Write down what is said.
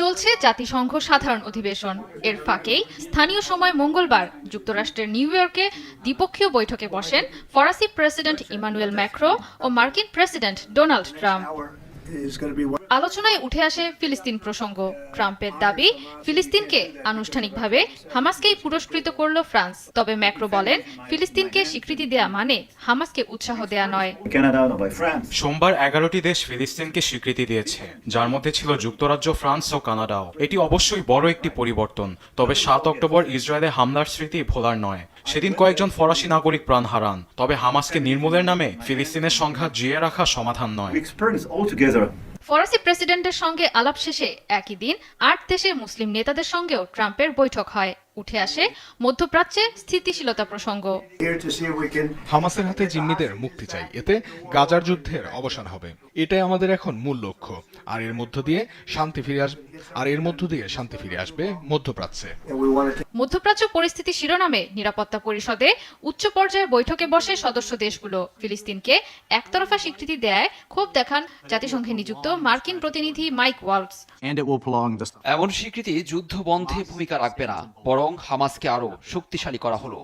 চলছে জাতিসংঘ সাধারণ অধিবেশন। এর ফাঁকেই স্থানীয় সময় মঙ্গলবার যুক্তরাষ্ট্রের নিউ ইয়র্কে দ্বিপক্ষীয় বৈঠকে বসেন ফরাসি প্রেসিডেন্ট ইমানুয়েল ম্যাক্রো ও মার্কিন প্রেসিডেন্ট ডোনাল্ড ট্রাম্প। আলোচনায় উঠে আসে ফিলিস্তিন প্রসঙ্গ। ট্রাম্পের দাবি, ফিলিস্তিনকে আনুষ্ঠানিকভাবে হামাসকেই পুরস্কৃত করল ফ্রান্স। তবে ম্যাক্রো বলেন, ফিলিস্তিনকে স্বীকৃতি দেয়া মানে হামাসকে উৎসাহ দেয়া নয়। সোমবার 11টি দেশ ফিলিস্তিনকে স্বীকৃতি দিয়েছে, যার মধ্যে ছিল যুক্তরাজ্য, ফ্রান্স ও কানাডাও। এটি অবশ্যই বড় একটি পরিবর্তন। তবে 7 অক্টোবর ইসরায়েলে হামলার স্মৃতি ভোলার নয়। সেদিন কয়েকজন ফরাসি নাগরিক প্রাণ হারান। তবে হামাসকে নির্মূলের নামে ফিলিস্তিনের সংঘাত জিয়ে রাখা সমাধান নয়। ফরাসি প্রেসিডেন্টের সঙ্গে আলাপ শেষে একই দিন 8 দেশের মুসলিম নেতাদের সঙ্গেও ট্রাম্পের বৈঠক হয়। উঠে আসে মধ্যপ্রাচ্যে স্থিতিশীলতা প্রসঙ্গ। হামাসের হাতে জিম্মিদের মুক্তি চাই, এতে গাজার যুদ্ধের অবসান হবে। এটাই আমাদের এখন মূল লক্ষ্য। আর এর মধ্য দিয়ে শান্তি ফিরে আসবে মধ্যপ্রাচ্যে। মধ্যপ্রাচ্য পরিস্থিতি শিরোনামে নিরাপত্তা পরিষদে উচ্চ পর্যায়ে বৈঠকে বসে সদস্য দেশগুলো। ফিলিস্তিনকে একতরফা স্বীকৃতি দেয় ক্ষোভ দেখান জাতিসংঘে নিযুক্ত মার্কিন প্রতিনিধি মাইক ওয়ালটস। এমন স্বীকৃতি যুদ্ধ বন্ধে ভূমিকা রাখবে না, বরং হামাসকে আরো শক্তিশালী করা হলো।